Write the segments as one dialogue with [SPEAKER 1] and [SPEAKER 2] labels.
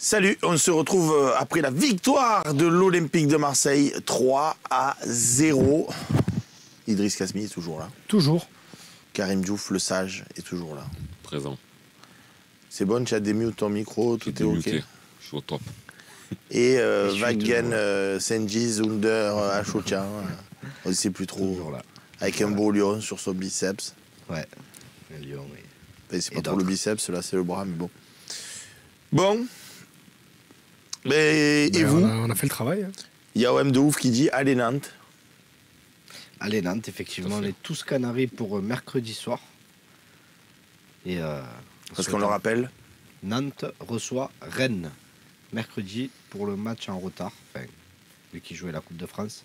[SPEAKER 1] Salut, on se retrouve après la victoire de l'Olympique de Marseille, 3-0. Idriss Kasmi est toujours là.
[SPEAKER 2] Toujours.
[SPEAKER 1] Karim Diouf, le sage, est toujours là.
[SPEAKER 3] Présent.
[SPEAKER 1] C'est bon, tu as démute ton micro, tout est OK.
[SPEAKER 3] Je suis au top.
[SPEAKER 1] Et Wagen, Senji, Zunder, Achotian, on ne sait plus trop.
[SPEAKER 2] Là.
[SPEAKER 1] Avec un beau lion sur son biceps.
[SPEAKER 2] Ouais, un lion, oui.
[SPEAKER 1] Enfin, c'est pas trop le biceps, là c'est le bras, mais bon. Bon. Et vous
[SPEAKER 2] On a fait le travail. Hein.
[SPEAKER 1] Il y a OM de ouf qui dit allez Nantes.
[SPEAKER 2] Allez Nantes, effectivement, on est tous canarés pour mercredi soir. Et
[SPEAKER 1] Parce qu'on le rappelle.
[SPEAKER 2] Nantes reçoit Rennes mercredi pour le match en retard, enfin, vu qu'ils jouaient la Coupe de France.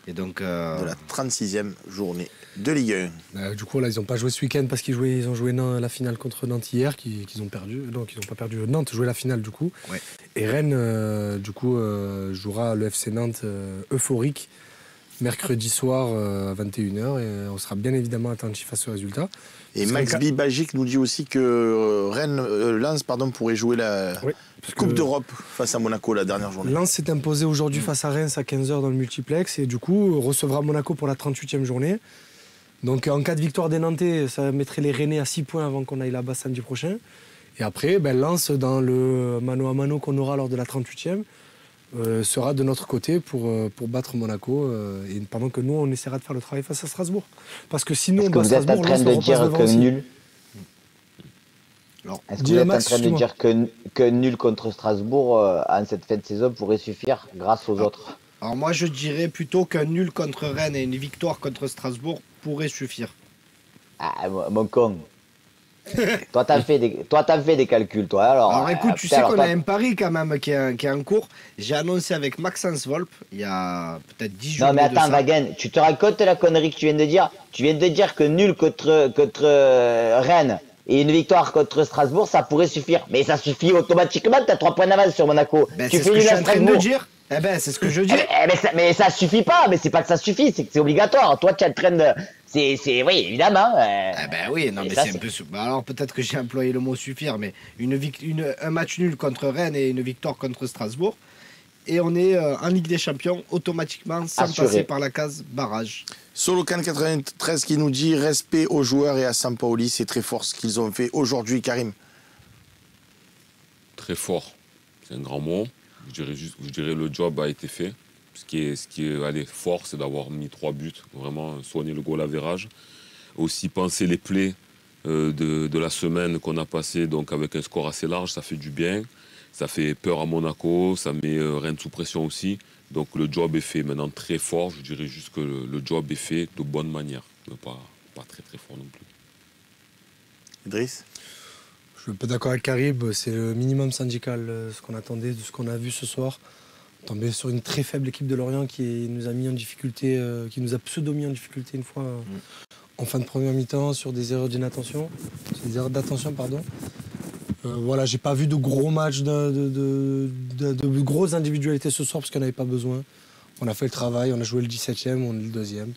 [SPEAKER 2] Et donc,
[SPEAKER 1] De la 36e journée de Ligue 1.
[SPEAKER 4] Du coup, là, ils n'ont pas joué ce week-end parce qu'ils ont joué la finale contre Nantes hier, qu'ils ont perdu. Donc, ils n'ont pas perdu. Nantes jouait la finale, du coup.
[SPEAKER 2] Ouais.
[SPEAKER 4] Et Rennes, du coup, jouera le FC Nantes euphorique mercredi soir à 21h. Et on sera bien évidemment attentif à ce résultat.
[SPEAKER 1] Et Max Bibagic nous dit aussi que Lens pourrait jouer la Coupe d'Europe face à Monaco la dernière journée.
[SPEAKER 4] Lens s'est imposé aujourd'hui face à Reims à 15h dans le multiplex et du coup recevra Monaco pour la 38e journée. Donc en cas de victoire des Nantais, ça mettrait les Rennais à 6 points avant qu'on aille là-bas samedi prochain. Et après, Lens, dans le mano à mano qu'on aura lors de la 38e, sera de notre côté pour battre Monaco et pendant que nous on essaiera de faire le travail face à Strasbourg. Parce que sinon,
[SPEAKER 5] vous êtes en train de dire que nul. Est-ce que vous êtes en train de dire que nul contre Strasbourg en cette fin de saison pourrait suffire grâce aux autres?
[SPEAKER 2] Alors moi je dirais plutôt qu'un nul contre Rennes et une victoire contre Strasbourg pourrait suffire.
[SPEAKER 5] Ah mon con. Toi t'as fait des calculs toi. Alors
[SPEAKER 2] écoute, tu sais qu'on a un pari quand même qui est en cours. J'ai annoncé avec Maxence Volpe il y a peut-être 10 jours.
[SPEAKER 5] Non mais attends Wagen, tu te racontes la connerie que tu viens de dire? Tu viens de dire que nul contre Rennes et une victoire contre Strasbourg, ça pourrait suffire. Mais ça suffit automatiquement, tu as 3 points d'avance sur Monaco.
[SPEAKER 2] Tu fais nul à Strasbourg. C'est ce que je dis.
[SPEAKER 5] Mais ça suffit pas, mais c'est pas que ça suffit, c'est que c'est obligatoire. Toi tu es en train de... oui, évidemment.
[SPEAKER 2] Oui, non, mais c'est un peu... Alors peut-être que j'ai employé le mot suffire, mais un match nul contre Rennes et une victoire contre Strasbourg. Et on est en Ligue des Champions automatiquement sans passer par la case barrage.
[SPEAKER 1] Solocan 93 qui nous dit respect aux joueurs et à Sampaoli, c'est très fort ce qu'ils ont fait aujourd'hui, Karim.
[SPEAKER 3] Très fort, c'est un grand mot. Je dirais le job a été fait. Ce qui est allé fort, c'est d'avoir mis 3 buts, vraiment soigner le goal average. Aussi penser les plaies de la semaine qu'on a passée, donc avec un score assez large, ça fait du bien. Ça fait peur à Monaco, ça met Rennes sous pression aussi. Donc le job est fait maintenant très fort. Je dirais juste que le job est fait de bonne manière, mais pas très très fort non plus.
[SPEAKER 1] Idriss ?
[SPEAKER 4] Je suis un peu d'accord avec Karim, c'est le minimum syndical, ce qu'on attendait, de ce qu'on a vu ce soir. On tombait sur une très faible équipe de Lorient qui nous a mis en difficulté, qui nous a pseudo-mis en difficulté une fois en fin de première mi-temps sur des erreurs d'inattention, des erreurs d'attention, pardon. Voilà, j'ai pas vu de gros matchs, de grosses individualités ce soir parce qu'on n'avait pas besoin. On a fait le travail, on a joué le 17e, on est le 2e.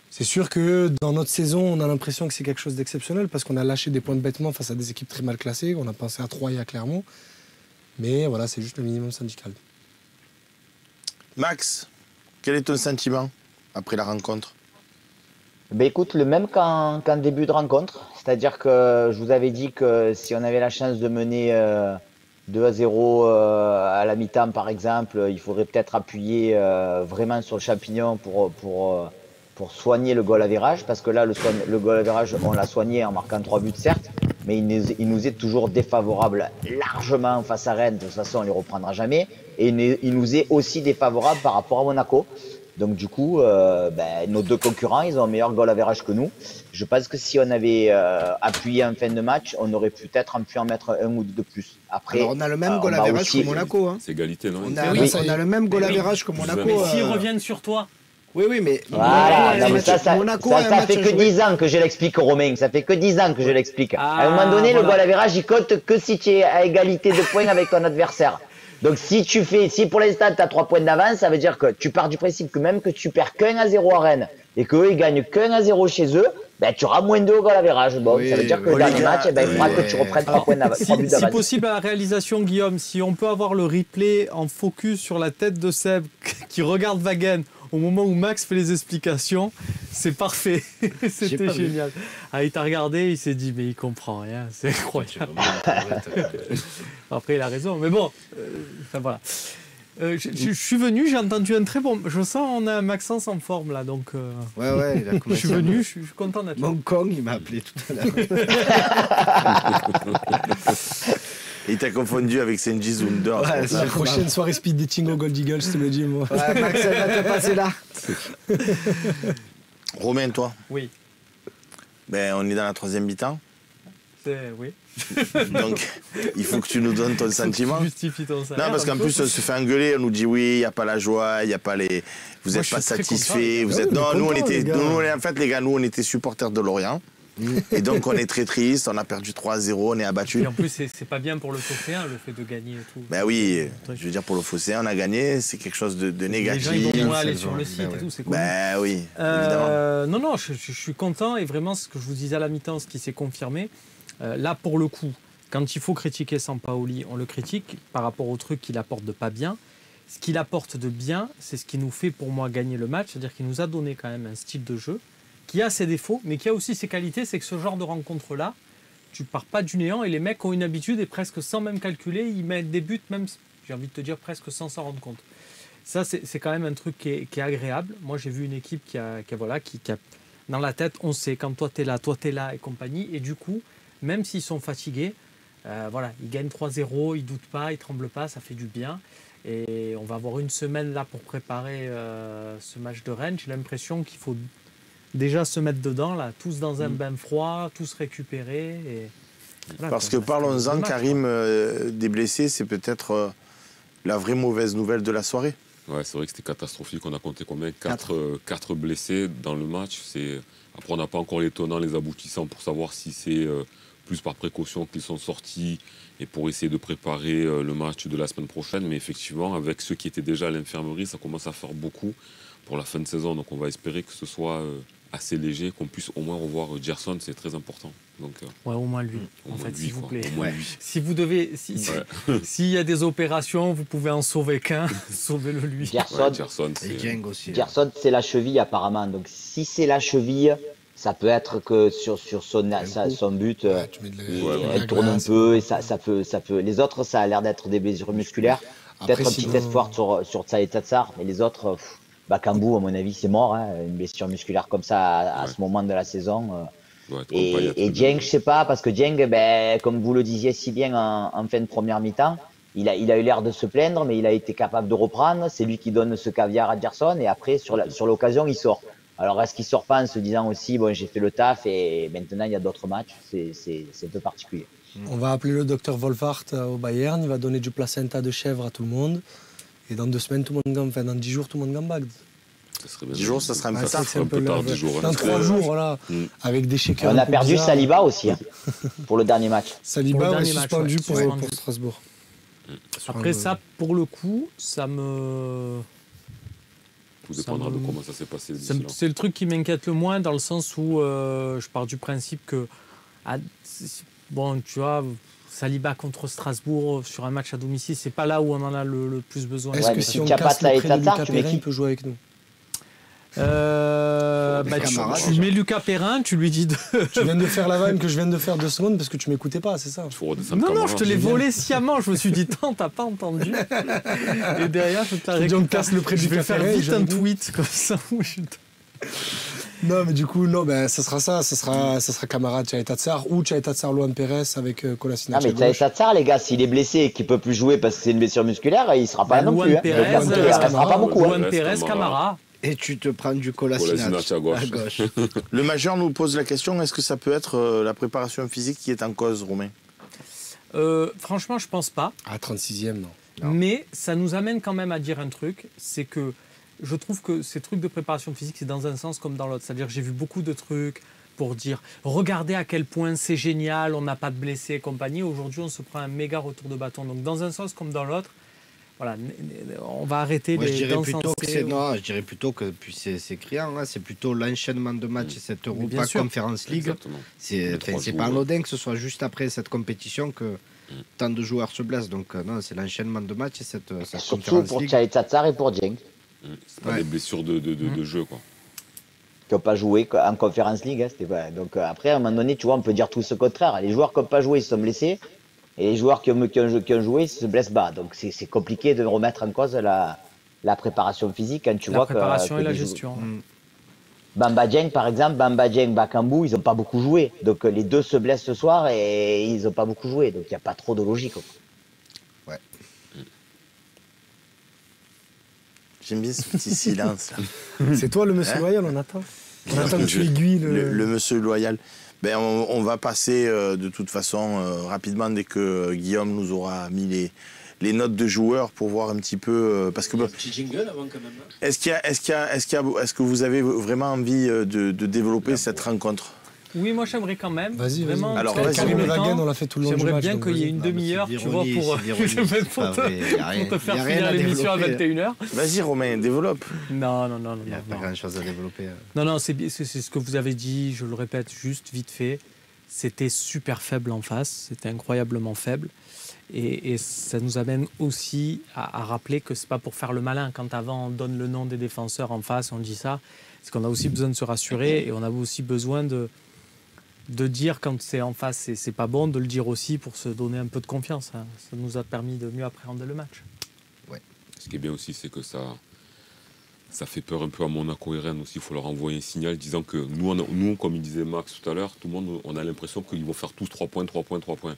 [SPEAKER 4] C'est sûr que dans notre saison, on a l'impression que c'est quelque chose d'exceptionnel parce qu'on a lâché des points de bêtement face à des équipes très mal classées. On a pensé à Troyes et à Clermont. Mais voilà, c'est juste le minimum syndical.
[SPEAKER 1] Max, quel est ton sentiment après la rencontre ?
[SPEAKER 5] Écoute, le même qu'en début de rencontre. C'est-à-dire que je vous avais dit que si on avait la chance de mener 2-0 à la mi-temps, par exemple, il faudrait peut-être appuyer vraiment sur le champignon pour soigner le goal average. Parce que là, le goal average, on l'a soigné en marquant 3 buts, certes, mais il nous est toujours défavorable largement face à Rennes. De toute façon, on ne les reprendra jamais. Et il nous est aussi défavorable par rapport à Monaco. Donc du coup, nos deux concurrents, ils ont un meilleur goal average que nous. Je pense que si on avait appuyé en fin de match, on aurait peut-être pu en mettre un ou deux de plus. Après,
[SPEAKER 2] alors on a le même goal average que Monaco. Hein.
[SPEAKER 3] C'est égalité, non?
[SPEAKER 2] On a le même goal average que Monaco.
[SPEAKER 6] Mais s'ils reviennent sur toi.
[SPEAKER 2] Oui, mais...
[SPEAKER 5] Voilà, non, mais ça fait que 10 ans que je l'explique, Romain. Ça fait que 10 ans que je l'explique. À un moment donné, le goal average, il compte que si tu es à égalité de points avec ton adversaire. Donc si pour l'instant tu as 3 points d'avance, ça veut dire que tu pars du principe que même que tu perds qu'1-0 à Rennes et qu'eux ils gagnent qu'1-0 chez eux, Ben, tu auras moins 2 au goal average. Bon,
[SPEAKER 2] Oui,
[SPEAKER 5] ça veut dire que
[SPEAKER 2] oui,
[SPEAKER 5] le dernier
[SPEAKER 1] les gars,
[SPEAKER 5] match, il faudra que tu reprennes 3 points d'avance.
[SPEAKER 6] Si possible à la réalisation, Guillaume, si on peut avoir le replay en focus sur la tête de Seb qui regarde Wagen au moment où Max fait les explications, c'est parfait. C'était génial. Ah, il t'a regardé, il s'est dit, mais il comprend rien, c'est incroyable. Après, il a raison, mais bon, enfin voilà. Je suis venu, j'ai entendu un très bon. Je sens on a un Maxence en forme là, donc.
[SPEAKER 2] Ouais, il a
[SPEAKER 6] je suis venu, je suis content d'être là.
[SPEAKER 2] Hong Kong, il m'a appelé tout à l'heure.
[SPEAKER 1] Il t'a confondu avec Senji Zunder.
[SPEAKER 2] Ouais,
[SPEAKER 4] La prochaine soirée speed dating au Gold Eagle, je te le dis, moi.
[SPEAKER 2] Ouais, Max, elle va te passer là.
[SPEAKER 1] Romain, toi,
[SPEAKER 6] Oui,
[SPEAKER 1] ben, on est dans la 3e mi-temps.
[SPEAKER 6] oui.
[SPEAKER 1] Donc, il faut que tu nous donnes ton sentiment.
[SPEAKER 6] Justifie ton salaire.
[SPEAKER 1] Non, parce qu'en plus, on se fait engueuler, on nous dit oui, il n'y a pas la joie, il n'y a pas les. Vous
[SPEAKER 6] Moi,
[SPEAKER 1] n'êtes
[SPEAKER 6] je
[SPEAKER 1] pas
[SPEAKER 6] suis très
[SPEAKER 1] satisfaits.
[SPEAKER 6] content,
[SPEAKER 1] Vous
[SPEAKER 4] les
[SPEAKER 1] êtes.
[SPEAKER 4] gars.
[SPEAKER 1] Non,
[SPEAKER 4] On est
[SPEAKER 1] nous, on
[SPEAKER 4] contents,
[SPEAKER 1] était.
[SPEAKER 4] les gars.
[SPEAKER 1] En fait, les gars, nous, on était supporters de Lorient. Et donc, on est très tristes, on a perdu 3-0, on est abattus.
[SPEAKER 6] Et en plus, c'est pas bien pour le Phocéen, le fait de gagner et tout.
[SPEAKER 1] Ben oui, je veux dire, pour le Fossé, on a gagné, c'est quelque chose de
[SPEAKER 6] Les
[SPEAKER 1] négatif.
[SPEAKER 6] gens ils vont moins
[SPEAKER 2] c'est
[SPEAKER 6] aller
[SPEAKER 2] le
[SPEAKER 6] sur
[SPEAKER 2] genre,
[SPEAKER 6] le site
[SPEAKER 2] ben
[SPEAKER 6] et
[SPEAKER 2] ouais.
[SPEAKER 6] tout, c'est cool.
[SPEAKER 1] Ben oui, évidemment.
[SPEAKER 6] Non, je suis content et vraiment ce que je vous disais à la mi-temps, ce qui s'est confirmé, là pour le coup, quand il faut critiquer Sampaoli, on le critique par rapport au truc qu'il apporte de pas bien. Ce qu'il apporte de bien, c'est ce qui nous fait pour moi gagner le match, c'est-à-dire qu'il nous a donné quand même un style de jeu qui a ses défauts, mais qui a aussi ses qualités, c'est que ce genre de rencontre-là, tu pars pas du néant et les mecs ont une habitude et presque sans même calculer, ils mettent des buts, même, j'ai envie de te dire, presque sans s'en rendre compte. Ça, c'est quand même un truc qui est agréable. Moi, j'ai vu une équipe qui a dans la tête, on sait, quand toi, t'es là et compagnie. Et du coup, même s'ils sont fatigués, voilà, ils gagnent 3-0, ils doutent pas, ils tremblent pas, ça fait du bien. Et on va avoir une semaine là pour préparer ce match de Rennes. J'ai l'impression qu'il faut déjà se mettre dedans, là, tous dans un bain froid, tous récupérer. Et voilà,
[SPEAKER 1] Parce
[SPEAKER 6] quoi,
[SPEAKER 1] que parlons-en,
[SPEAKER 6] dommage,
[SPEAKER 1] Karim, des blessés, c'est peut-être la vraie mauvaise nouvelle de la soirée.
[SPEAKER 3] Ouais, c'est vrai que c'était catastrophique. On a compté combien 4 blessés dans le match. Après, on n'a pas encore les tenants, les aboutissants pour savoir si c'est plus par précaution qu'ils sont sortis et pour essayer de préparer le match de la semaine prochaine. Mais effectivement, avec ceux qui étaient déjà à l'infirmerie, ça commence à faire beaucoup pour la fin de saison. Donc on va espérer que ce soit assez léger, qu'on puisse au moins revoir Gerson, c'est très important. Donc,
[SPEAKER 6] Ouais, au moins lui,
[SPEAKER 3] au
[SPEAKER 6] en
[SPEAKER 3] moins
[SPEAKER 6] fait,
[SPEAKER 3] lui,
[SPEAKER 6] s'il vous
[SPEAKER 3] quoi.
[SPEAKER 6] plaît.
[SPEAKER 3] Au moins lui.
[SPEAKER 6] Si vous devez, s'il y a des opérations, vous pouvez en sauver qu'un, sauvez-le lui.
[SPEAKER 5] Gerson,
[SPEAKER 3] Ouais, Gerson,
[SPEAKER 2] Et Dieng aussi.
[SPEAKER 5] Gerson, c'est la cheville apparemment. Donc si c'est la cheville, ça peut être que sur son but,
[SPEAKER 4] Ouais, tu mets de la-
[SPEAKER 5] elle tourne un peu et ça peut. Les autres, ça a l'air d'être des blessures musculaires.
[SPEAKER 4] Après,
[SPEAKER 5] Peut-être un petit
[SPEAKER 4] sinon-
[SPEAKER 5] espoir sur Tsaï Tatsar, mais les autres, Bakambu, à mon avis, c'est mort. Hein, une blessure musculaire comme ça à ce moment de la saison.
[SPEAKER 3] Ouais, comme Payet,
[SPEAKER 5] Et Dieng, je sais pas, parce que Dieng, ben, comme vous le disiez si bien en fin de première mi-temps, il a eu l'air de se plaindre, mais il a été capable de reprendre. C'est lui qui donne ce caviar à Gerson et après, sur l'occasion, il sort. Alors, est-ce qu'il sort pas en se disant aussi, bon, j'ai fait le taf et maintenant, il y a d'autres matchs. C'est un peu particulier.
[SPEAKER 4] On va appeler le docteur Wolfhard au Bayern, il va donner du placenta de chèvre à tout le monde. Et dans 2 semaines, tout le monde enfin dans 10 jours, tout le monde gambag.
[SPEAKER 3] Ça serait bien.
[SPEAKER 1] 10 jours, ça sera un peu
[SPEAKER 3] Ça
[SPEAKER 1] tard.
[SPEAKER 3] serait un peu tard, 10 jours.
[SPEAKER 4] Dans 3 jours, voilà. Avec des shakers.
[SPEAKER 5] On a
[SPEAKER 4] un peu
[SPEAKER 5] perdu
[SPEAKER 4] bizarres.
[SPEAKER 5] Saliba aussi hein, pour le dernier match.
[SPEAKER 4] Saliba
[SPEAKER 6] Pour le
[SPEAKER 4] ouais,
[SPEAKER 6] dernier match,
[SPEAKER 4] suspendu
[SPEAKER 6] ouais.
[SPEAKER 4] pour
[SPEAKER 6] Suspendu.
[SPEAKER 4] Strasbourg.
[SPEAKER 6] Après ça, pour le coup, ça me...
[SPEAKER 3] Tout dépendra de comment ça s'est passé d'ici là.
[SPEAKER 6] C'est le truc qui m'inquiète le moins dans le sens où je pars du principe que, bon, tu vois, Saliba contre Strasbourg sur un match à domicile, c'est pas là où on en a le plus besoin.
[SPEAKER 4] Est-ce
[SPEAKER 5] Ouais,
[SPEAKER 4] que
[SPEAKER 5] mais
[SPEAKER 4] si
[SPEAKER 5] si
[SPEAKER 4] on
[SPEAKER 5] tu as pas
[SPEAKER 4] casse le
[SPEAKER 5] Tsaï
[SPEAKER 4] prêt de
[SPEAKER 5] Tatsar,
[SPEAKER 4] Lucas
[SPEAKER 5] tu mets
[SPEAKER 4] Perrin,
[SPEAKER 5] qui
[SPEAKER 4] il peut jouer avec nous?
[SPEAKER 6] Tu mets Lucas Perrin, tu lui dis de...
[SPEAKER 4] Tu viens de faire la vanne que je viens de faire 2 secondes parce que tu m'écoutais pas, c'est ça?
[SPEAKER 3] Il faut redescendre
[SPEAKER 6] Non,
[SPEAKER 3] Camara.
[SPEAKER 6] je te l'ai volé sciemment. Je me suis dit, tant, t'as pas entendu. Et derrière, je
[SPEAKER 4] Je te dis, on casse le prêt de
[SPEAKER 6] Je vais
[SPEAKER 4] Lucas
[SPEAKER 6] faire
[SPEAKER 4] Perrin,
[SPEAKER 6] vite
[SPEAKER 4] je
[SPEAKER 6] un
[SPEAKER 4] joue avec nous.
[SPEAKER 6] tweet comme ça. Où
[SPEAKER 4] Non, mais du coup, non, ben, ça sera ça. Ça sera Camara, Tchaï Tatsar ou Tchaï Tatsar, Luan Pérez avec
[SPEAKER 5] Ah,
[SPEAKER 4] Kolasinac
[SPEAKER 5] mais
[SPEAKER 4] à gauche.
[SPEAKER 5] Tatsar, les gars, s'il est blessé et qu'il peut plus jouer parce que c'est une blessure musculaire, il sera pas là non
[SPEAKER 6] Luan
[SPEAKER 5] plus. Hein.
[SPEAKER 6] Pérez,
[SPEAKER 5] Il restera pas beaucoup. Hein.
[SPEAKER 6] Luan Pérez,
[SPEAKER 3] Camara.
[SPEAKER 6] Camara.
[SPEAKER 2] Et tu te prends du
[SPEAKER 3] Kolasinac
[SPEAKER 2] Kolasinac
[SPEAKER 3] à gauche.
[SPEAKER 1] Le majeur nous pose la question, est-ce que ça peut être la préparation physique qui est en cause, Romain?
[SPEAKER 6] Franchement, je pense pas.
[SPEAKER 4] À 36e, non.
[SPEAKER 2] Non.
[SPEAKER 6] Mais ça nous amène quand même à dire un truc, c'est que je trouve que ces trucs de préparation physique, c'est dans un sens comme dans l'autre. C'est-à-dire que j'ai vu beaucoup de trucs pour dire regardez à quel point c'est génial, on n'a pas de blessés et compagnie. Aujourd'hui, on se prend un méga retour de bâton. Donc dans un sens comme dans l'autre, voilà, on va arrêter
[SPEAKER 2] Moi, je
[SPEAKER 6] les
[SPEAKER 2] dirais
[SPEAKER 6] danses
[SPEAKER 2] plutôt que
[SPEAKER 6] sensées.
[SPEAKER 2] non, je dirais plutôt que puis c'est criant, hein, c'est plutôt l'enchaînement de matchs et cette
[SPEAKER 6] bien
[SPEAKER 2] Europa
[SPEAKER 6] sûr.
[SPEAKER 2] Conference League.
[SPEAKER 3] Exactement.
[SPEAKER 2] C'est
[SPEAKER 3] Les trois
[SPEAKER 2] pas
[SPEAKER 3] jours,
[SPEAKER 2] anodin que ce soit juste après cette compétition que tant de joueurs se blessent. Donc non, c'est l'enchaînement de matchs et cette
[SPEAKER 5] Surtout
[SPEAKER 2] Conference
[SPEAKER 5] pour
[SPEAKER 2] League.
[SPEAKER 5] Tchaï Tsatsar et pour Jeng,
[SPEAKER 3] C'est pas
[SPEAKER 2] Ouais.
[SPEAKER 3] des blessures de jeu, quoi.
[SPEAKER 5] qui n'ont pas joué en Conference League. Hein, c'était pas... Donc après, à un moment donné, tu vois, on peut dire tout ce contraire. Les joueurs qui n'ont pas joué, ils se sont blessés. Et les joueurs qui ont joué, ils se blessent bas. Donc c'est compliqué de remettre en cause la préparation physique quand tu
[SPEAKER 6] La
[SPEAKER 5] vois
[SPEAKER 6] préparation
[SPEAKER 5] que
[SPEAKER 6] et la
[SPEAKER 5] des
[SPEAKER 6] gestion.
[SPEAKER 5] Bamba Dieng, par exemple, Bamba Dieng, Bakambu, ils n'ont pas beaucoup joué. Donc les deux se blessent ce soir et ils n'ont pas beaucoup joué. Donc il n'y a pas trop de logique. Quoi.
[SPEAKER 1] J'aime bien ce petit silence là.
[SPEAKER 4] C'est toi le monsieur
[SPEAKER 1] Hein
[SPEAKER 4] loyal, on attend. On attend que tu aiguilles
[SPEAKER 1] Le monsieur loyal. Ben, on va passer de toute façon rapidement dès que Guillaume nous aura mis les notes de joueurs pour voir un petit peu. Parce que,
[SPEAKER 7] Petit jingle avant quand même.
[SPEAKER 1] est-ce que vous avez vraiment envie de développer cette rencontre?
[SPEAKER 6] Oui, moi j'aimerais quand même.
[SPEAKER 4] Vas-y, vas-y.
[SPEAKER 6] Vraiment,
[SPEAKER 1] Alors,
[SPEAKER 6] parce
[SPEAKER 1] vas-y.
[SPEAKER 6] qu'à
[SPEAKER 1] Karim
[SPEAKER 6] mi-temps,
[SPEAKER 4] Wagen, on l'a fait tout le long du
[SPEAKER 6] j'aimerais
[SPEAKER 4] match,
[SPEAKER 6] bien
[SPEAKER 4] donc
[SPEAKER 6] qu'il y ait
[SPEAKER 4] vas-y.
[SPEAKER 6] une
[SPEAKER 2] Non, mais
[SPEAKER 6] demi-heure,
[SPEAKER 2] c'est
[SPEAKER 6] tu vois,
[SPEAKER 2] d'ironie,
[SPEAKER 6] pour,
[SPEAKER 2] c'est d'ironie,
[SPEAKER 6] même
[SPEAKER 2] c'est
[SPEAKER 6] pour
[SPEAKER 2] pas vrai, y a rien-
[SPEAKER 6] te faire
[SPEAKER 2] y a rien
[SPEAKER 6] finir
[SPEAKER 2] à
[SPEAKER 6] l'émission à
[SPEAKER 2] développer.
[SPEAKER 6] 21h.
[SPEAKER 1] Vas-y Romain, développe.
[SPEAKER 6] Non, non, non, non.
[SPEAKER 2] Il n'y a
[SPEAKER 6] non,
[SPEAKER 2] pas
[SPEAKER 6] non.
[SPEAKER 2] grand-chose à développer.
[SPEAKER 6] Non, non, c'est ce que vous avez dit, je le répète juste vite fait. C'était super faible en face, c'était incroyablement faible. Et ça nous amène aussi à rappeler que c'est pas pour faire le malin. Quand avant on donne le nom des défenseurs en face, on dit ça. C'est qu'on a aussi besoin de se rassurer et on a aussi besoin de dire quand c'est en face et c'est pas bon, de le dire aussi pour se donner un peu de confiance. Hein. Ça nous a permis de mieux appréhender le match.
[SPEAKER 3] Ce qui est bien aussi, c'est que ça fait peur un peu à Monaco et Rennes aussi. Il faut leur envoyer un signal disant que nous, comme il disait Max tout à l'heure, tout le monde, on a l'impression qu'ils vont faire tous 3 points, 3 points, 3 points.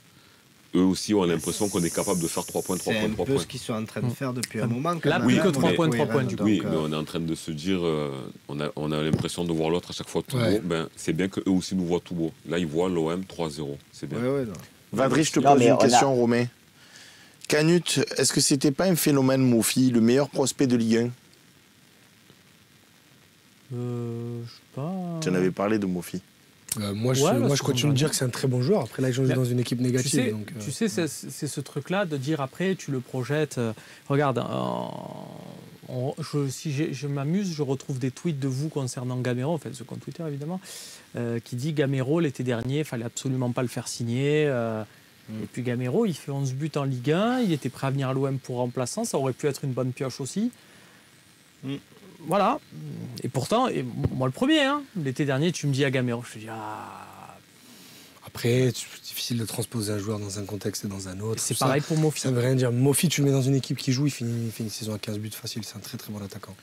[SPEAKER 3] Eux aussi ont l'impression qu'on est capable de faire 3 points, 3
[SPEAKER 2] C'est
[SPEAKER 3] points,
[SPEAKER 2] un
[SPEAKER 3] 3
[SPEAKER 2] peu
[SPEAKER 3] points.
[SPEAKER 2] ce qu'ils sont en train de faire depuis un moment.
[SPEAKER 6] Là,
[SPEAKER 2] quand
[SPEAKER 6] plus
[SPEAKER 2] même,
[SPEAKER 6] que
[SPEAKER 2] hein,
[SPEAKER 6] 3 points,
[SPEAKER 2] Monaco et
[SPEAKER 6] 3 points,
[SPEAKER 2] Rennes,
[SPEAKER 6] du coup.
[SPEAKER 2] donc,
[SPEAKER 3] Oui, mais on est en train de se dire, on a l'impression de voir l'autre à chaque fois tout
[SPEAKER 4] Ouais.
[SPEAKER 3] beau. Ben, c'est bien qu'eux aussi nous voient tout beau. Là, ils voient l'OM 3-0. C'est bien.
[SPEAKER 2] ouais, non.
[SPEAKER 1] Vadri, je te
[SPEAKER 5] Non,
[SPEAKER 1] pose
[SPEAKER 5] mais
[SPEAKER 1] une
[SPEAKER 5] on a-
[SPEAKER 1] question, Romain. Canut, est-ce que c'était pas un phénomène Mofi, le meilleur prospect de Ligue 1?
[SPEAKER 6] Je sais pas.
[SPEAKER 1] Tu en avais parlé de Mofi.
[SPEAKER 4] Moi,
[SPEAKER 6] Ouais, là,
[SPEAKER 4] je
[SPEAKER 6] c'est
[SPEAKER 4] continue de
[SPEAKER 6] pas
[SPEAKER 4] dire
[SPEAKER 6] mal.
[SPEAKER 4] que c'est un très bon joueur. Après, là, il joue
[SPEAKER 6] Mais
[SPEAKER 4] dans une équipe négative.
[SPEAKER 6] Tu sais,
[SPEAKER 4] donc,
[SPEAKER 6] tu sais, c'est ce truc-là de dire après, tu le projettes. Regarde, si je m'amuse, je retrouve des tweets de vous concernant Gamero, en fait, ce compte Twitter évidemment, qui dit Gamero l'été dernier, il fallait absolument pas le faire signer. Et puis Gamero, il fait 11 buts en Ligue 1, il était prêt à venir à l'OM pour remplaçant, ça aurait pu être une bonne pioche aussi. Voilà. Et pourtant, moi le premier, hein, l'été dernier, tu me dis à Gamero, je te dis
[SPEAKER 4] Après, c'est difficile de transposer un joueur dans un contexte et dans un autre.
[SPEAKER 6] c'est
[SPEAKER 4] tout ça.
[SPEAKER 6] pareil pour Mofi.
[SPEAKER 4] Ça veut rien dire. Mofi, tu le mets dans une équipe qui joue, il fait une saison à 15 buts facile. C'est un très très bon attaquant.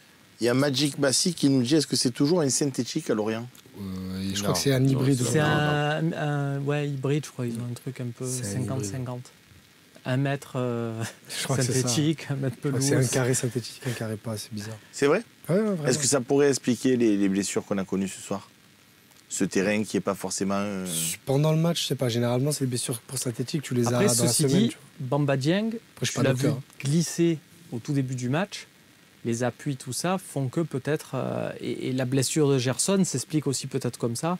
[SPEAKER 1] Il y a Magic Bassi qui nous dit est-ce que c'est toujours un synthétique à Lorient?
[SPEAKER 4] Et je
[SPEAKER 2] Non.
[SPEAKER 4] crois que c'est un hybride.
[SPEAKER 3] Non,
[SPEAKER 6] C'est
[SPEAKER 4] ouais.
[SPEAKER 6] un hybride, je crois. Ils ont un truc un peu
[SPEAKER 4] C'est un
[SPEAKER 6] 50-50. Un mètre
[SPEAKER 4] Je crois que c'est ça.
[SPEAKER 6] synthétique, un mètre
[SPEAKER 4] Je crois que
[SPEAKER 6] pelouse.
[SPEAKER 4] c'est un carré synthétique, un carré pas. C'est bizarre.
[SPEAKER 1] C'est vrai?
[SPEAKER 4] Ouais, vraiment.
[SPEAKER 1] Est-ce que ça pourrait expliquer les blessures qu'on a connues ce soir? Ce terrain qui n'est pas forcément...
[SPEAKER 4] Pendant le match, je sais pas. Généralement, c'est les blessures pour synthétique. Tu les
[SPEAKER 6] Après,
[SPEAKER 4] as dans la
[SPEAKER 6] ceci
[SPEAKER 4] semaine.
[SPEAKER 6] dit,
[SPEAKER 4] tu
[SPEAKER 6] Bamba Dieng,
[SPEAKER 4] Après, je suis
[SPEAKER 6] tu
[SPEAKER 4] pas
[SPEAKER 6] l'as vu
[SPEAKER 4] docteur.
[SPEAKER 6] glisser au tout début du match. Les appuis, tout ça, font que peut-être... et la blessure de Gerson s'explique aussi peut-être comme ça.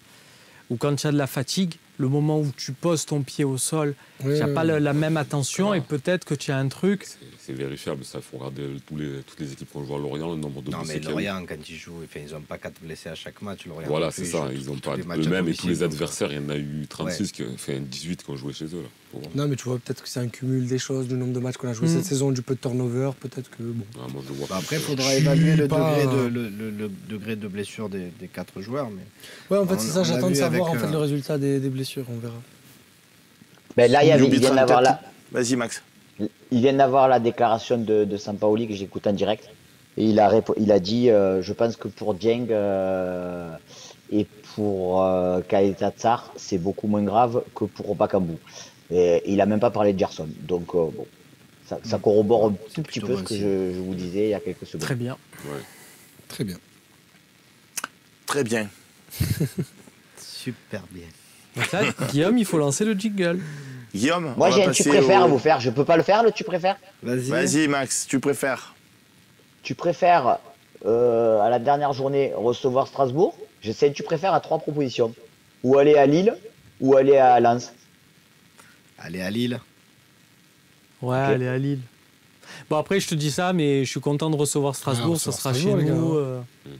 [SPEAKER 6] Ou quand tu as de la fatigue, le moment où tu poses ton pied au sol, tu
[SPEAKER 4] vois.
[SPEAKER 6] n'as
[SPEAKER 4] Ouais,
[SPEAKER 6] pas
[SPEAKER 4] ouais.
[SPEAKER 6] la même attention
[SPEAKER 3] Voilà.
[SPEAKER 6] et peut-être que tu as un truc...
[SPEAKER 3] C'est vérifiable, ça. Il faut regarder toutes les équipes qu'on joue à Lorient, le nombre de
[SPEAKER 2] Non,
[SPEAKER 3] blessés
[SPEAKER 2] mais
[SPEAKER 3] qu'il y a eu.
[SPEAKER 2] Lorient, quand ils jouent, enfin, ils n'ont pas 4 blessés à chaque match. Lorient
[SPEAKER 3] Voilà,
[SPEAKER 2] non
[SPEAKER 3] c'est
[SPEAKER 2] plus,
[SPEAKER 3] ça.
[SPEAKER 2] jouent
[SPEAKER 3] Ils ont
[SPEAKER 2] tous
[SPEAKER 3] pas
[SPEAKER 2] les matchs à
[SPEAKER 3] eux-mêmes et
[SPEAKER 2] domicile,
[SPEAKER 3] tous les
[SPEAKER 2] donc,
[SPEAKER 3] adversaires. Il y en a eu 36, enfin 18 qui ont joué chez eux. Là. Faut voir.
[SPEAKER 4] Non, mais tu vois, peut-être que c'est un cumul des choses, du nombre de matchs qu'on a joué cette saison, du peu de turnover. Peut-être que. Bon.
[SPEAKER 3] Ah, moi, je vois
[SPEAKER 2] Bah, après, il
[SPEAKER 3] plus.
[SPEAKER 2] faudra
[SPEAKER 4] Je suis
[SPEAKER 2] évaluer le
[SPEAKER 4] pas-
[SPEAKER 2] degré de blessure des 4 joueurs. Mais...
[SPEAKER 4] Ouais, en fait,
[SPEAKER 2] On-
[SPEAKER 4] c'est ça.
[SPEAKER 2] on a
[SPEAKER 4] J'attends de
[SPEAKER 2] vu
[SPEAKER 4] savoir
[SPEAKER 2] avec,
[SPEAKER 4] en fait, le résultat des blessures. On verra.
[SPEAKER 5] Ben là,
[SPEAKER 1] Youbi
[SPEAKER 5] ils viennent d'avoir
[SPEAKER 1] 34. Vas-y Max.
[SPEAKER 5] ils viennent d'avoir la déclaration de Sampaoli que j'écoute en direct. Et il a dit je pense que pour Dieng et pour Kaeta Tsar, c'est beaucoup moins grave que pour Bakambu. Et il a même pas parlé de Gerson. Donc, bon, ça corrobore un tout petit
[SPEAKER 2] plutôt
[SPEAKER 5] peu
[SPEAKER 2] bon
[SPEAKER 5] ce que
[SPEAKER 2] signe.
[SPEAKER 5] je vous disais il y a quelques secondes.
[SPEAKER 6] Très bien.
[SPEAKER 3] Ouais.
[SPEAKER 4] Très bien.
[SPEAKER 1] Très bien.
[SPEAKER 2] Super bien.
[SPEAKER 6] Donc là, Guillaume, il faut lancer le jingle.
[SPEAKER 1] Guillaume,
[SPEAKER 5] Moi,
[SPEAKER 1] on va
[SPEAKER 5] j'ai un tu
[SPEAKER 1] passer
[SPEAKER 5] préfères à
[SPEAKER 1] au-
[SPEAKER 5] vous faire. Je peux pas le faire, le tu préfères?
[SPEAKER 2] Vas-y.
[SPEAKER 1] Vas-y Max, tu préfères?
[SPEAKER 5] Tu préfères, à la dernière journée, recevoir Strasbourg? Je sais, tu préfères à 3 propositions. Ou aller à Lille, ou aller à Lens.
[SPEAKER 2] Allez à Lille.
[SPEAKER 6] Ouais,
[SPEAKER 5] Ok.
[SPEAKER 6] allez à Lille. Bon, après, je te dis ça, mais je suis content de recevoir Strasbourg. Ça sera chez nous.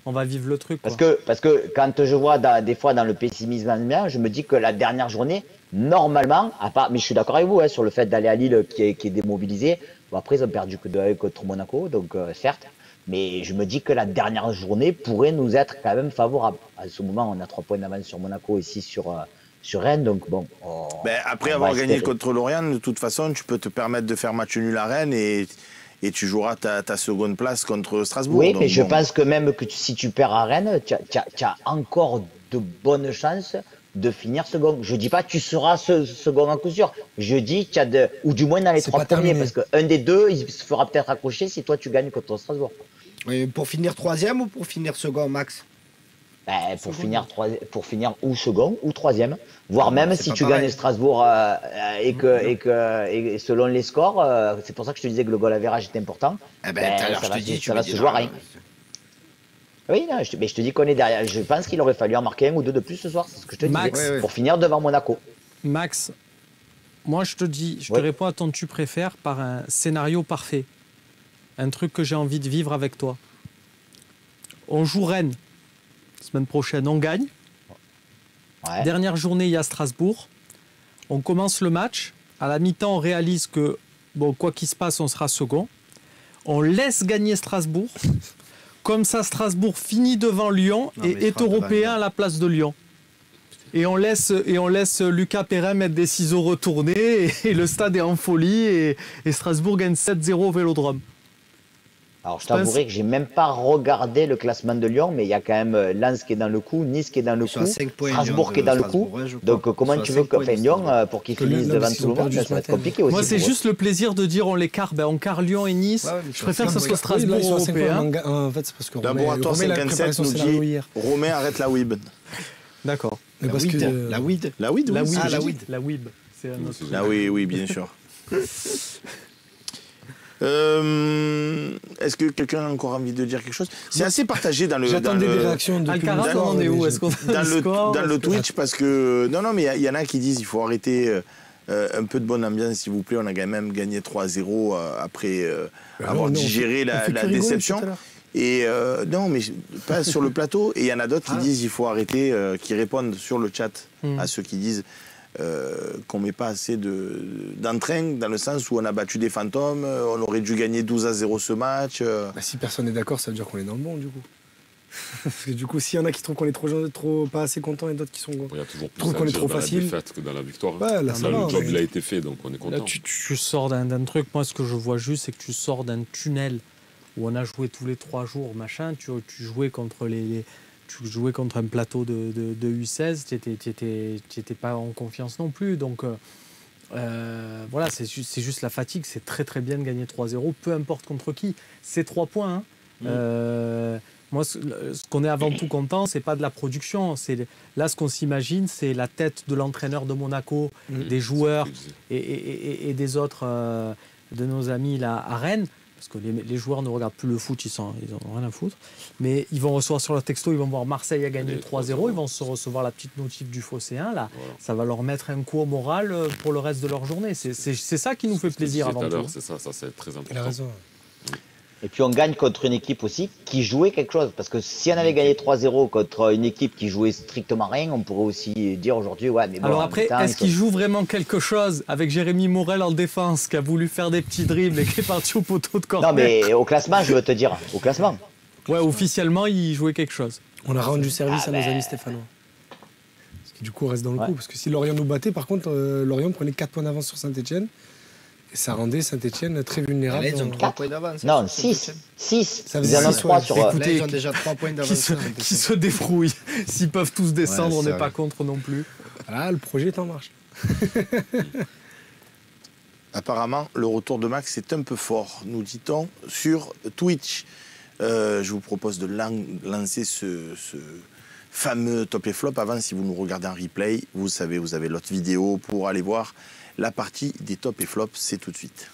[SPEAKER 6] On va vivre le truc.
[SPEAKER 5] Parce que quand je vois des fois dans le pessimisme ambiant, je me dis que la dernière journée, normalement, à part, mais je suis d'accord avec vous sur le fait d'aller à Lille qui est démobilisé. Bon, après, ils ont perdu que 2-1 contre Monaco, donc certes. Mais je me dis que la dernière journée pourrait nous être quand même favorable. À ce moment, on a 3 points d'avance sur Monaco et 6 sur Rennes. Donc bon.
[SPEAKER 1] Après avoir gagné contre Lorient, de toute façon, tu peux te permettre de faire match nul à Rennes et tu joueras ta seconde place contre Strasbourg.
[SPEAKER 5] Oui, mais je pense que même que si tu perds à Rennes, tu as encore de bonnes chances de finir second. Je dis pas que tu seras second à coup sûr. Je dis qu'il y a ou du moins dans les 3 premiers, parce qu'un des deux, il se fera peut-être accrocher si toi tu gagnes contre Strasbourg.
[SPEAKER 2] Et pour finir 3e ou pour finir second, Max?
[SPEAKER 5] Pour finir ou second ou 3e, voire même si tu gagnes Strasbourg et selon les scores, c'est pour ça que je te disais que le goal average est important.
[SPEAKER 2] Ça va
[SPEAKER 5] se jouer à rien. Oui, non, mais je te dis qu'on est derrière. Je pense qu'il aurait fallu en marquer 1 ou 2 de plus ce soir, c'est ce que je te disais, pour finir devant Monaco.
[SPEAKER 6] Max, moi je te dis, je te réponds à ton tu préfères par un scénario parfait. Un truc que j'ai envie de vivre avec toi. On joue Rennes. Semaine prochaine, on gagne. Ouais. Dernière journée, il y a Strasbourg. On commence le match. À la mi-temps, on réalise que, bon, quoi qu'il se passe, on sera second. On laisse gagner Strasbourg. Comme ça, Strasbourg finit devant Lyon et est européen à la place de Lyon. Et on laisse Lucas Perrin mettre des ciseaux retournés et le stade est en folie et Strasbourg gagne 7-0 au Vélodrome.
[SPEAKER 5] Alors, je t'avouerai que j'ai même pas regardé le classement de Lyon, mais il y a quand même Lens qui est dans le coup, Nice qui est dans le coup, Strasbourg qui est dans le coup. Donc, comment tu veux que Lyon, pour qu'ils finissent devant tout le monde, ça va être compliqué aussi.
[SPEAKER 6] Moi, c'est juste le plaisir de dire on l'écarte. On carre Lyon et Nice. Je préfère que ce soit Strasbourg européen.
[SPEAKER 4] En fait, c'est parce que
[SPEAKER 1] Laboratoire 57 nous dit Romain arrête la WIB.
[SPEAKER 6] D'accord.
[SPEAKER 2] La WID.
[SPEAKER 1] La WID,
[SPEAKER 6] oui. La WIB.
[SPEAKER 1] Ah oui, bien sûr. Est-ce que quelqu'un a encore envie de dire quelque chose? C'est assez partagé dans le.
[SPEAKER 4] J'attendais des réactions de
[SPEAKER 6] Alcaraz, on en est où? Est-ce qu'on
[SPEAKER 1] dans le Twitch, parce que non, mais il y en a qui disent il faut arrêter un peu de bonne ambiance, s'il vous plaît. On a quand même gagné 3-0 après avoir digéré la déception. Et non, mais pas sur le plateau. Et il y en a d'autres qui disent il faut arrêter, qui répondent sur le chat à ceux qui disent. Qu'on ne met pas assez d'entrain, dans le sens où on a battu des fantômes, on aurait dû gagner 12-0 ce match.
[SPEAKER 4] Si personne n'est d'accord, ça veut dire qu'on est dans le bon, du coup. Parce que du coup, s'il y en a qui trouvent qu'on est trop pas assez content et d'autres qui trouvent qu'on est trop facile.
[SPEAKER 3] Dans la défaite que dans la victoire.
[SPEAKER 4] Ouais, là,
[SPEAKER 3] le job il a été fait, donc on est content.
[SPEAKER 6] Là, tu sors d'un truc, moi ce que je vois juste, c'est que tu sors d'un tunnel où on a joué tous les 3 jours, machin, tu jouais contre tu jouais contre un plateau de U16, tu n'étais pas en confiance non plus. Donc voilà, c'est juste la fatigue. C'est très très bien de gagner 3-0, peu importe contre qui. C'est 3 points. Moi, ce qu'on est avant tout content, c'est pas de la production. Là, ce qu'on s'imagine, c'est la tête de l'entraîneur de Monaco, des joueurs et des autres de nos amis là, à Rennes. Parce que les joueurs ne regardent plus le foot, ils n'en ont rien à foutre. Mais ils vont recevoir sur leur texto, ils vont voir Marseille a gagné 3-0, ils vont se recevoir la petite notif du Phocéen. Là, voilà. Ça va leur mettre un coup au moral pour le reste de leur journée. C'est ça qui nous fait plaisir avant tout.
[SPEAKER 3] C'est ça c'est très important.
[SPEAKER 4] Il a raison.
[SPEAKER 5] Et puis on gagne contre une équipe aussi qui jouait quelque chose. Parce que si on avait gagné 3-0 contre une équipe qui jouait strictement rien, on pourrait aussi dire aujourd'hui, ouais, mais bon.
[SPEAKER 6] Alors après, est-ce qu'il joue vraiment quelque chose avec Jérémy Morel en défense, qui a voulu faire des petits dribbles et qui est parti au poteau de corner?
[SPEAKER 5] Non, mais au classement, je veux te dire, au classement.
[SPEAKER 6] Ouais, officiellement, il jouait quelque chose.
[SPEAKER 4] On a rendu service à nos amis stéphanois. Parce que du coup, on reste dans le coup. Parce que si Lorient nous battait, par contre, Lorient prenait 4 points d'avance sur Saint-Etienne. Et ça rendait Saint-Etienne très vulnérable.
[SPEAKER 2] Là, ils ont 3 points d'avance.
[SPEAKER 5] Non, 6.
[SPEAKER 4] Ça faisait
[SPEAKER 5] 3 sur...
[SPEAKER 2] Écoutez, ils ont déjà 3 points d'avance.
[SPEAKER 6] Qui se défrouillent. S'ils peuvent tous descendre, on n'est pas contre non plus.
[SPEAKER 4] Ah, le projet est en marche.
[SPEAKER 1] Apparemment, le retour de Max est un peu fort, nous dit-on, sur Twitch. Je vous propose de lancer ce fameux top et flop. Avant, si vous nous regardez en replay, vous savez, vous avez l'autre vidéo pour aller voir la partie des top et flops. C'est tout de suite.